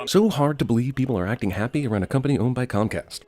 So hard to believe people are acting happy around a company owned by Comcast.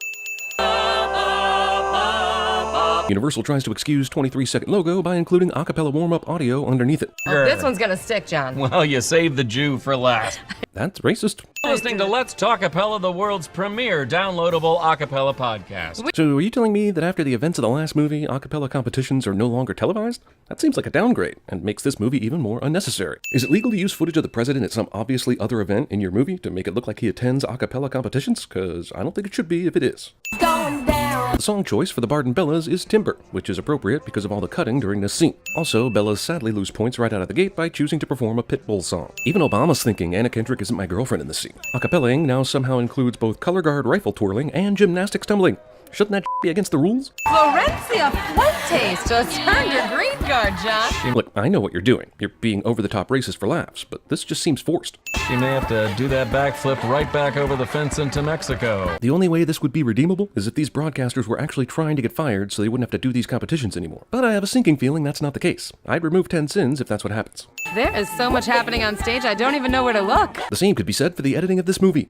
Universal tries to excuse 23-second logo by including acapella warm-up audio underneath it. Oh, this one's gonna stick, John. Well, you saved the Jew for last. That's racist. Listening to Let's Talk Acapella, the world's premier downloadable acapella podcast. So are you telling me that after the events of the last movie, acapella competitions are no longer televised? That seems like a downgrade, and makes this movie even more unnecessary. Is it legal to use footage of the president at some obviously other event in your movie to make it look like he attends acapella competitions? Because I don't think it should be if it is. Going down. The song choice for the Bard and Bellas is Timber, which is appropriate because of all the cutting during this scene. Also, Bellas sadly lose points right out of the gate by choosing to perform a Pitbull song. Even Obama's thinking Anna Kendrick isn't my girlfriend in this scene. Acapellaing now somehow includes both color guard rifle twirling and gymnastics tumbling. Shouldn't that be against the rules? Florencia Fuentes just earned your green card, John. Look, I know what you're doing. You're being over-the-top racist for laughs, but this just seems forced. She may have to do that backflip right back over the fence into Mexico. The only way this would be redeemable is if these broadcasters were actually trying to get fired so they wouldn't have to do these competitions anymore. But I have a sinking feeling that's not the case. I'd remove 10 sins if that's what happens. There is so much happening on stage, I don't even know where to look. The same could be said for the editing of this movie.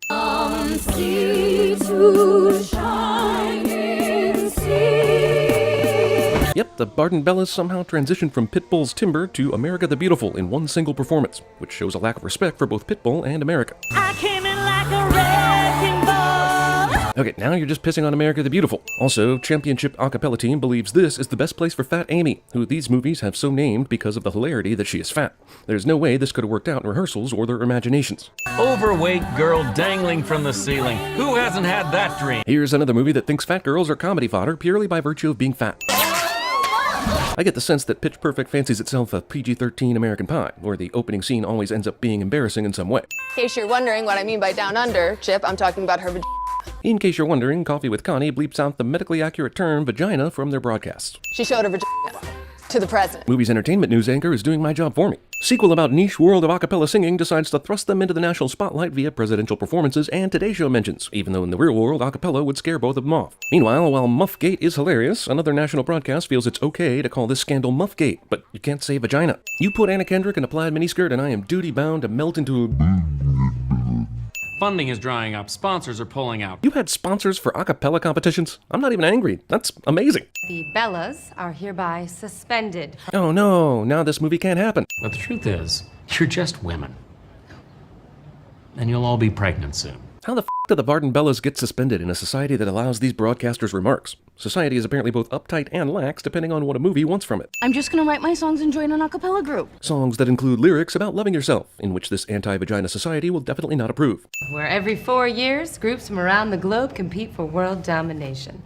Yep, the Bard and Bellas somehow transitioned from Pitbull's Timber to America the Beautiful in one single performance, which shows a lack of respect for both Pitbull and America. I came in like a wrecking ball. Okay, now you're just pissing on America the Beautiful. Also, Championship Acapella Team believes this is the best place for Fat Amy, who these movies have so named because of the hilarity that she is fat. There's no way this could have worked out in rehearsals or their imaginations. Overweight girl dangling from the ceiling. Who hasn't had that dream? Here's another movie that thinks fat girls are comedy fodder purely by virtue of being fat. I get the sense that Pitch Perfect fancies itself a PG-13 American Pie, where the opening scene always ends up being embarrassing in some way. In case you're wondering what I mean by down under, Chip, I'm talking about her vagina. In case you're wondering, Coffee with Connie bleeps out the medically accurate term vagina from their broadcasts. She showed her vagina to the president. Movie's entertainment news anchor is doing my job for me. Sequel about niche world of acapella singing decides to thrust them into the national spotlight via presidential performances and Today Show mentions, even though in the real world acapella would scare both of them off. Meanwhile, while Muffgate is hilarious, another national broadcast feels it's okay to call this scandal Muffgate, but you can't say vagina. You put Anna Kendrick in a plaid miniskirt and I am duty-bound to melt into a... Funding is drying up. Sponsors are pulling out. You had sponsors for acapella competitions? I'm not even angry. That's amazing. The Bellas are hereby suspended. Oh no, now this movie can't happen. But the truth is, you're just women. And you'll all be pregnant soon. How the f*** do the Bard and Bellas get suspended in a society that allows these broadcasters remarks? Society is apparently both uptight and lax depending on what a movie wants from it. I'm just gonna write my songs and join an a cappella group. Songs that include lyrics about loving yourself, in which this anti-vagina society will definitely not approve. Where every 4 years, groups from around the globe compete for world domination.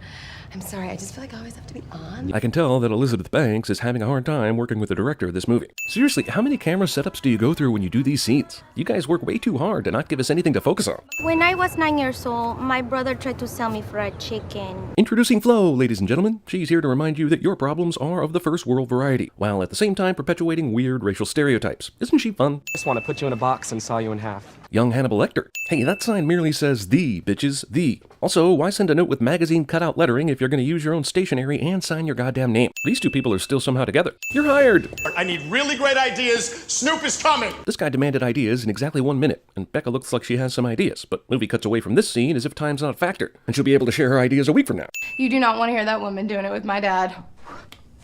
I'm sorry, I just feel like I always have to be on. I can tell that Elizabeth Banks is having a hard time working with the director of this movie. Seriously, how many camera setups do you go through when you do these scenes? You guys work way too hard to not give us anything to focus on. When I was 9 years old, my brother tried to sell me fried chicken. Introducing Flo, ladies and gentlemen. She's here to remind you that your problems are of the first world variety, while at the same time perpetuating weird racial stereotypes. Isn't she fun? Just want to put you in a box and saw you in half. Young Hannibal Lecter. Hey, that sign merely says "the," bitches, the. Also, why send a note with magazine cutout lettering if you're going to use your own stationery and sign your goddamn name? These two people are still somehow together. You're hired! I need really great ideas. Snoop is coming. This guy demanded ideas in exactly 1 minute, and Becca looks like she has some ideas, but movie cuts away from this scene as if time's not a factor, and she'll be able to share her ideas a week from now. You do not want to hear that woman doing it with my dad.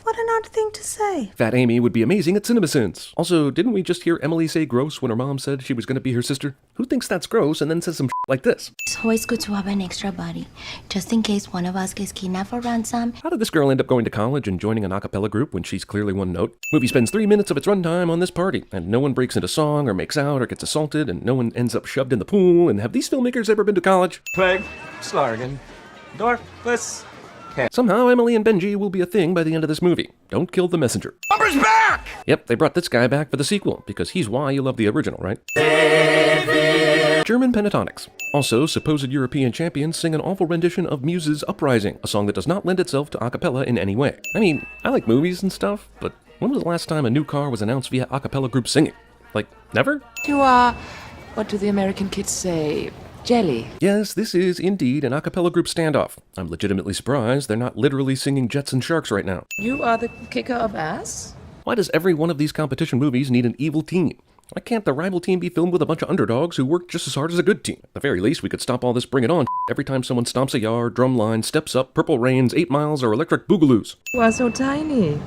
What an odd thing to say. Fat Amy would be amazing at CinemaSins. Also, didn't we just hear Emily say gross when her mom said she was going to be her sister? Who thinks that's gross and then says some shit like this? It's always good to have an extra body, just in case one of us gets kidnapped for ransom. How did this girl end up going to college and joining an a cappella group when she's clearly one note? Movie spends 3 minutes of its runtime on this party, and no one breaks into song or makes out or gets assaulted, and no one ends up shoved in the pool, and have these filmmakers ever been to college? Plague, Slargan, Dorfless. Somehow Emily and Benji will be a thing by the end of this movie. Don't kill the messenger. Number's back! Yep, they brought this guy back for the sequel, because he's why you love the original, right? German pentatonics. Also, supposed European champions sing an awful rendition of Muse's Uprising, a song that does not lend itself to a cappella in any way. I mean, I like movies and stuff, but when was the last time a new car was announced via a cappella group singing? Like, never? You are, what do the American kids say, jelly? Yes, this is indeed an a cappella group standoff. I'm legitimately surprised they're not literally singing Jets and Sharks right now. You are the kicker of ass? Why does every one of these competition movies need an evil team? Why can't the rival team be filmed with a bunch of underdogs who work just as hard as a good team? At the very least, we could stop all this bring it on every time someone stomps a yard, drum line, steps up, purple rains, 8 miles, or electric boogaloos. You are so tiny.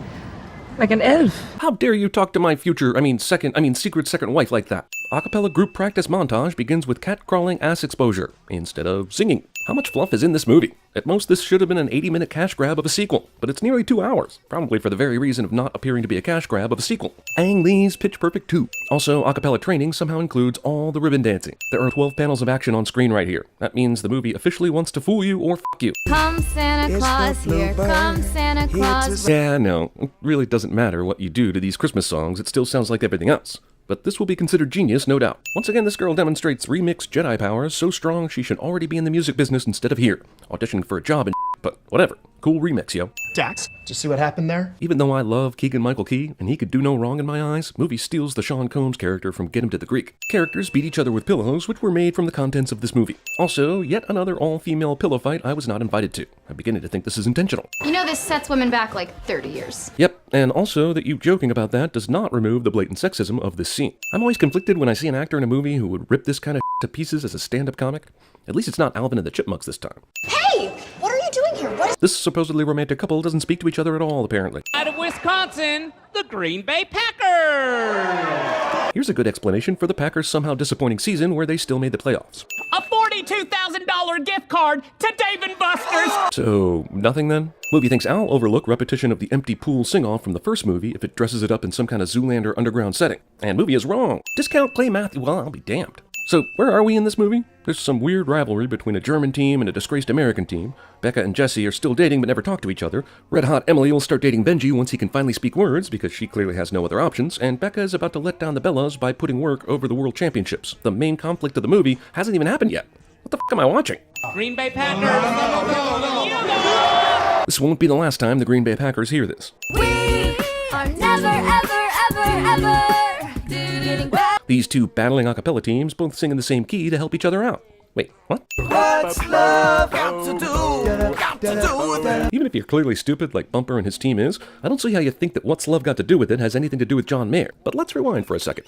Like an elf. How dare you talk to my secret second wife like that? Acapella group practice montage begins with cat crawling ass exposure instead of singing. How much fluff is in this movie? At most, this should have been an 80-minute cash grab of a sequel, but it's nearly 2 hours, probably for the very reason of not appearing to be a cash grab of a sequel. Ang Lee's Pitch Perfect 2. Also, acapella training somehow includes all the ribbon dancing. There are 12 panels of action on screen right here. That means the movie officially wants to fool you or fuck you. Come Santa Claus, here come Santa Claus. Yeah, no, it really doesn't matter what you do to these Christmas songs, it still sounds like everything else. But this will be considered genius, no doubt. Once again, this girl demonstrates remixed Jedi powers so strong she should already be in the music business instead of here, auditioning for a job and but whatever. Cool remix, yo. Dax, did you see what happened there? Even though I love Keegan-Michael Key, and he could do no wrong in my eyes, movie steals the Sean Combs character from Get Him to the Greek. Characters beat each other with pillows, which were made from the contents of this movie. Also, yet another all-female pillow fight I was not invited to. I'm beginning to think this is intentional. You know this sets women back like 30 years. Yep, and also that you joking about that does not remove the blatant sexism of this scene. I'm always conflicted when I see an actor in a movie who would rip this kind of to pieces as a stand-up comic. At least it's not Alvin and the Chipmunks this time. Hey! What are you doing here? What is... This supposedly romantic couple doesn't speak to each other at all, apparently. Out of Wisconsin, the Green Bay Packers! Here's a good explanation for the Packers' somehow disappointing season where they still made the playoffs. A $42,000 gift card to Dave & Buster's! So, nothing then? Movie thinks I'll overlook repetition of the empty pool sing-off from the first movie if it dresses it up in some kind of Zoolander underground setting. And movie is wrong. Discount Clay Matthew, well, I'll be damned. So, where are we in this movie? There's some weird rivalry between a German team and a disgraced American team. Becca and Jesse are still dating but never talk to each other. Red Hot Emily will start dating Benji once he can finally speak words because she clearly has no other options. And Becca is about to let down the Bellas by putting work over the World Championships. The main conflict of the movie hasn't even happened yet. What the f*** am I watching? Green Bay Packers! This won't be the last time the Green Bay Packers hear this. We are never, ever, ever, ever getting back. These two battling a cappella teams both sing in the same key to help each other out. Wait, what? What's love got to do? Got to do with it. Even if you're clearly stupid like Bumper and his team is, I don't see how you think that What's Love Got to Do With It has anything to do with John Mayer. But let's rewind for a second.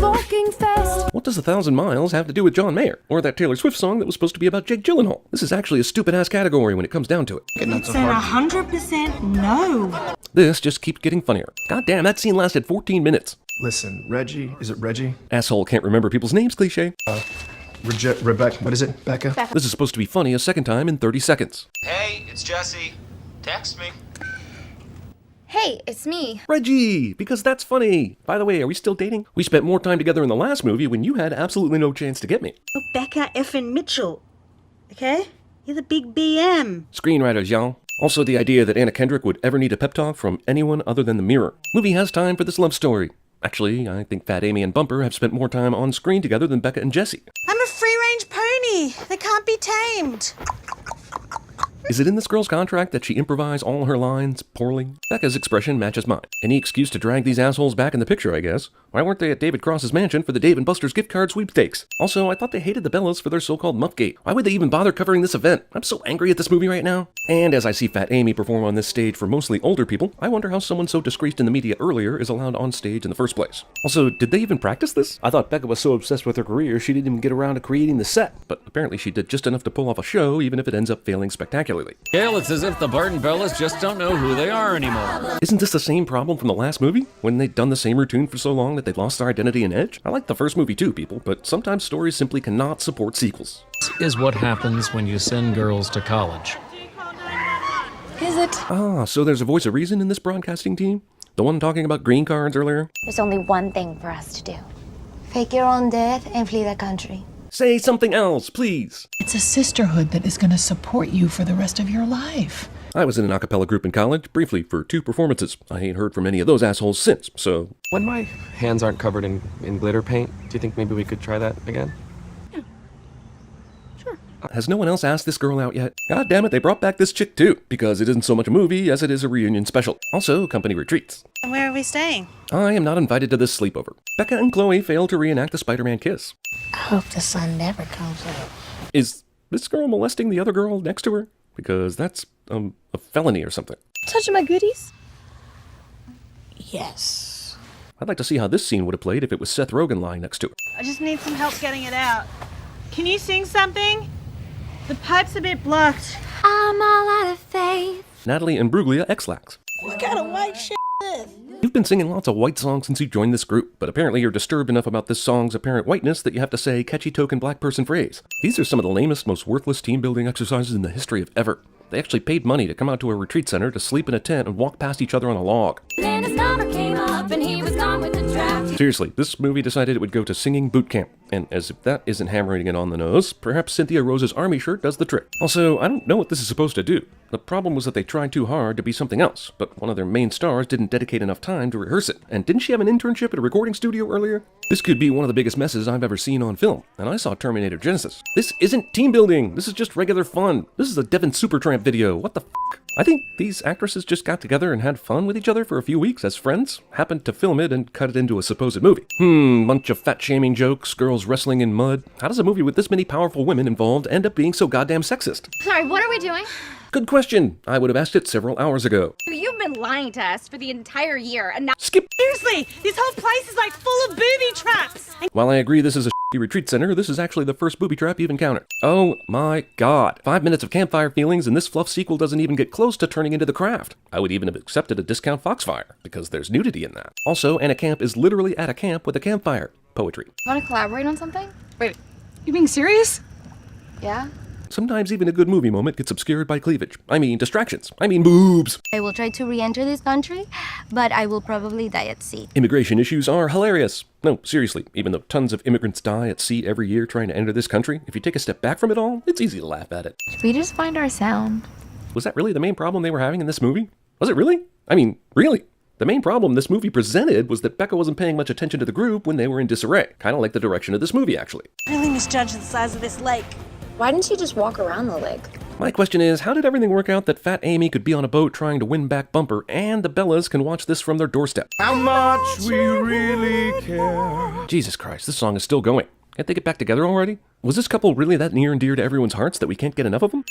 Walking fast. What does 1,000 Miles have to do with John Mayer? Or that Taylor Swift song that was supposed to be about Jake Gyllenhaal? This is actually a stupid-ass category when it comes down to it. It's an 100% no. This just keeps getting funnier. God damn, that scene lasted 14 minutes. Listen, Reggie, is it Reggie? Asshole can't remember people's names cliche. Rebecca, what is it? Becca? This is supposed to be funny a second time in 30 seconds. Hey, it's Jesse. Text me. Hey, it's me. Reggie, because that's funny. By the way, are we still dating? We spent more time together in the last movie when you had absolutely no chance to get me. Becca effing Mitchell. Okay? You're the big BM. Screenwriters, y'all. Also, the idea that Anna Kendrick would ever need a pep talk from anyone other than the mirror. Movie has time for this love story. Actually, I think Fat Amy and Bumper have spent more time on screen together than Becca and Jesse. I'm a free-range pony. They can't be tamed. Is it in this girl's contract that she improvise all her lines poorly? Becca's expression matches mine. Any excuse to drag these assholes back in the picture, I guess. Why weren't they at David Cross's mansion for the Dave & Buster's gift card sweepstakes? Also, I thought they hated the Bellas for their so-called Muffgate. Why would they even bother covering this event? I'm so angry at this movie right now. And as I see Fat Amy perform on this stage for mostly older people, I wonder how someone so disgraced in the media earlier is allowed on stage in the first place. Also, did they even practice this? I thought Becca was so obsessed with her career she didn't even get around to creating the set. But apparently she did just enough to pull off a show, even if it ends up failing spectacularly. Gail, it's as if the Barton Bellas just don't know who they are anymore. Isn't this the same problem from the last movie? When they'd done the same routine for so long that they'd lost their identity and edge? I like the first movie too, people, but sometimes stories simply cannot support sequels. This is what happens when you send girls to college. Is it? Ah, so there's a voice of reason in this broadcasting team? The one talking about green cards earlier? There's only one thing for us to do. Fake your own death and flee the country. Say something else, please. It's a sisterhood that is going to support you for the rest of your life. I was in an a cappella group in college, briefly, for 2 performances. I ain't heard from any of those assholes since, so... When my hands aren't covered in glitter paint, do you think maybe we could try that again? Yeah. Sure. Has no one else asked this girl out yet? God damn it, they brought back this chick too, because it isn't so much a movie as it is a reunion special. Also, company retreats. And where are we staying? I am not invited to this sleepover. Becca and Chloe failed to reenact the Spider-Man kiss. I hope the sun never comes up. Is this girl molesting the other girl next to her? Because that's, a felony or something. Touching my goodies? Yes. I'd like to see how this scene would have played if it was Seth Rogen lying next to her. I just need some help getting it out. Can you sing something? The pipe's a bit blocked. I'm all out of faith. Natalie Imbruglia X-Lax. What kind of white shit is this? You've been singing lots of white songs since you joined this group, but apparently you're disturbed enough about this song's apparent whiteness that you have to say catchy token black person phrase. These are some of the lamest, most worthless team building exercises in the history of ever. They actually paid money to come out to a retreat center to sleep in a tent and walk past each other on a log. Then his number came up and he was gone with the draft. Seriously, this movie decided it would go to singing boot camp, and as if that isn't hammering it on the nose, perhaps Cynthia Rose's army shirt does the trick. Also, I don't know what this is supposed to do. The problem was that they tried too hard to be something else, but one of their main stars didn't dedicate enough time to rehearse it. And didn't she have an internship at a recording studio earlier? This could be one of the biggest messes I've ever seen on film, and I saw Terminator Genesis. This isn't team building, this is just regular fun. This is a Devin Supertramp video, what the f***? I think these actresses just got together and had fun with each other for a few weeks as friends, happened to film it and cut it into a supposed movie. Bunch of fat-shaming jokes, girls wrestling in mud. How does a movie with this many powerful women involved end up being so goddamn sexist? Sorry, what are we doing? Good question. I would have asked it several hours ago. You've been lying to us for the entire year, and now— Skip. Seriously, this whole place is like full of booby traps. While I agree this is a shitty retreat center, this is actually the first booby trap you've encountered. Oh my god. 5 minutes of campfire feelings and this fluff sequel doesn't even get close to turning into The Craft. I would even have accepted a discount Foxfire, because there's nudity in that. Also, Anna Camp is literally at a camp with a campfire. Poetry. Want to collaborate on something? Wait, you being serious? Yeah? Sometimes even a good movie moment gets obscured by cleavage. I mean distractions. I mean boobs. I will try to re-enter this country, but I will probably die at sea. Immigration issues are hilarious. No, seriously, even though tons of immigrants die at sea every year trying to enter this country, if you take a step back from it all, it's easy to laugh at it. Should we just find our sound? Was that really the main problem they were having in this movie? Was it really? I mean, really? The main problem this movie presented was that Becca wasn't paying much attention to the group when they were in disarray. Kind of like the direction of this movie, actually. Really misjudged the size of this lake. Why didn't you just walk around the lake? My question is, how did everything work out that Fat Amy could be on a boat trying to win back Bumper, and the Bellas can watch this from their doorstep? How much we really care. Jesus Christ, this song is still going. Can't they get back together already? Was this couple really that near and dear to everyone's hearts that we can't get enough of them?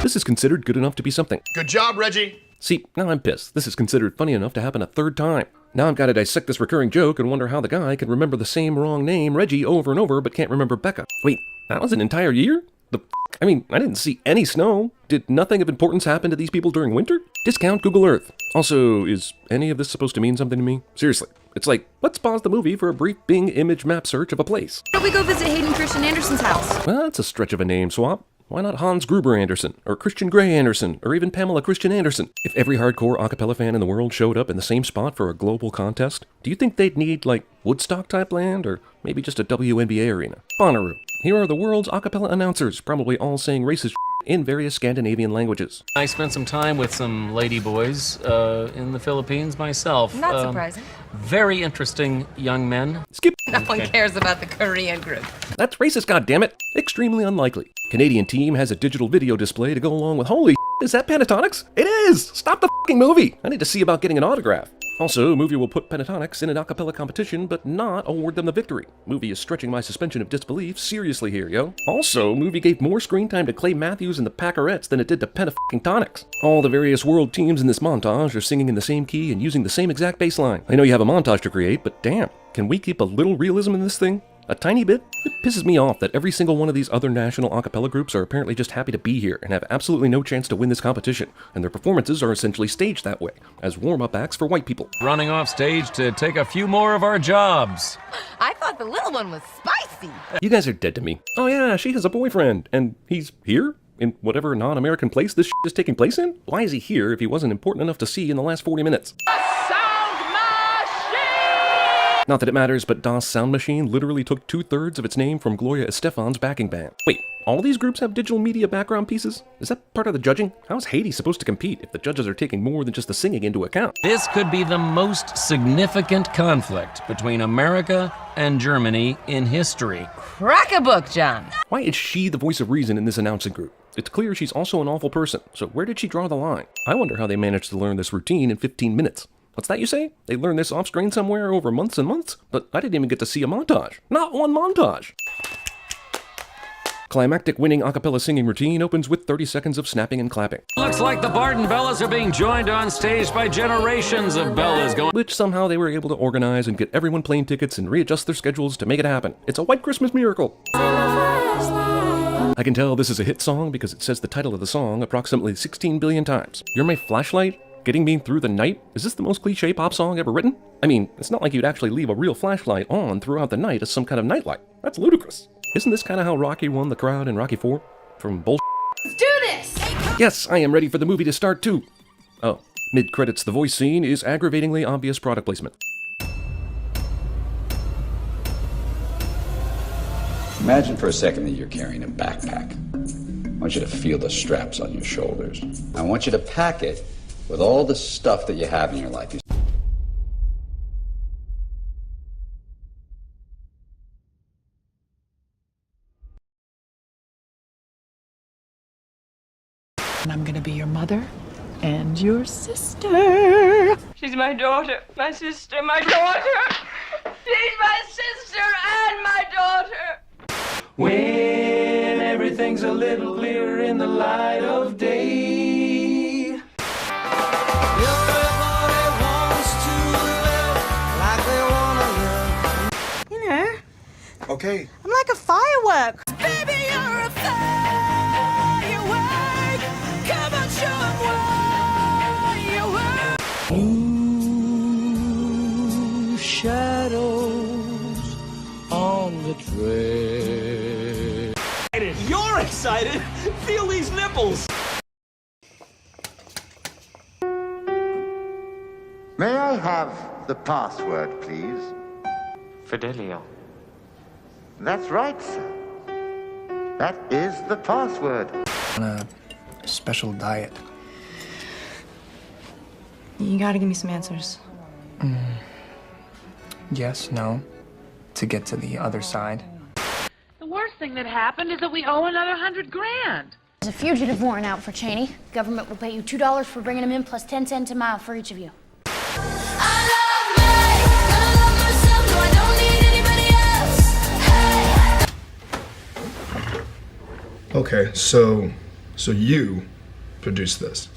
This is considered good enough to be something. Good job, Reggie. See, now I'm pissed. This is considered funny enough to happen a third time. Now I've got to dissect this recurring joke and wonder how the guy can remember the same wrong name, Reggie, over and over, but can't remember Becca. Wait, that was an entire year? The f***? I mean, I didn't see any snow. Did nothing of importance happen to these people during winter? Discount Google Earth. Also, is any of this supposed to mean something to me? Seriously. It's like, let's pause the movie for a brief Bing image map search of a place. Why don't we go visit Hayden Christian Anderson's house? Well, that's a stretch of a name swap. Why not Hans Gruber Anderson, or Christian Grey Anderson, or even Pamela Christian Anderson? If every hardcore acapella fan in the world showed up in the same spot for a global contest, do you think they'd need, like, Woodstock-type land, or maybe just a WNBA arena? Bonnaroo. Here are the world's acapella announcers, probably all saying racist in various Scandinavian languages. I spent some time with some lady boys in the Philippines myself. Not surprising. Very interesting young men. Skip. No one cares about the Korean group. That's racist, goddammit. Extremely unlikely. Canadian team has a digital video display to go along with holy is that Pentatonics? It is! Stop the f***ing movie! I need to see about getting an autograph. Also, movie will put Pentatonics in an acapella competition, but not award them the victory. Movie is stretching my suspension of disbelief seriously here, yo. Also, movie gave more screen time to Clay Matthews and the Packerettes than it did to Pentatonics. All the various world teams in this montage are singing in the same key and using the same exact bass line. I know you have a montage to create, but damn, can we keep a little realism in this thing? A tiny bit? It pisses me off that every single one of these other national acapella groups are apparently just happy to be here and have absolutely no chance to win this competition, and their performances are essentially staged that way, as warm-up acts for white people. Running off stage to take a few more of our jobs. I thought the little one was spicy. You guys are dead to me. Oh yeah, she has a boyfriend, and he's here? In whatever non-American place this is taking place in? Why is he here if he wasn't important enough to see in the last 40 minutes? Not that it matters, but Das Sound Machine literally took 2/3 of its name from Gloria Estefan's backing band. Wait, all these groups have digital media background pieces? Is that part of the judging? How is Haiti supposed to compete if the judges are taking more than just the singing into account? This could be the most significant conflict between America and Germany in history. Crack a book, John. Why is she the voice of reason in this announcing group? It's clear she's also an awful person, so where did she draw the line? I wonder how they managed to learn this routine in 15 minutes. What's that you say? They learned this off screen somewhere over months and months? But I didn't even get to see a montage. Not one montage! Climactic winning a cappella singing routine opens with 30 seconds of snapping and clapping. Looks like the Barton Bellas are being joined on stage by generations of Bellas going. Which somehow they were able to organize and get everyone plane tickets and readjust their schedules to make it happen. It's a white Christmas miracle. I can tell this is a hit song because it says the title of the song approximately 16 billion times. You're my flashlight? Getting me through the night? Is this the most cliche pop song ever written? I mean, it's not like you'd actually leave a real flashlight on throughout the night as some kind of nightlight. That's ludicrous. Isn't this kind of how Rocky won the crowd in Rocky IV? From bull. Let's do this! Yes, I am ready for the movie to start too. Oh, mid-credits the voice scene is aggravatingly obvious product placement. Imagine for a second that you're carrying a backpack. I want you to feel the straps on your shoulders. I want you to pack it with all the stuff that you have in your life. And I'm gonna be your mother and your sister. She's my daughter, my sister, my daughter. She's my sister and my daughter. When everything's a little clearer in the light of day. Everybody wants to live like they wanna live. You know, Okay. I'm like a firework. Baby, you're a firework. Come on, show 'em what you were. Blue shadows on the trail. You're excited? Feel these nipples. May I have the password, please? Fidelio. That's right, sir. That is the password. On a special diet. You gotta give me some answers. Yes, no. To get to the other side. The worst thing that happened is that we owe another $100 grand. There's a fugitive warrant out for Cheney. Government will pay you $2 for bringing him in, plus 10 cents a mile for each of you. Okay, so you produced this.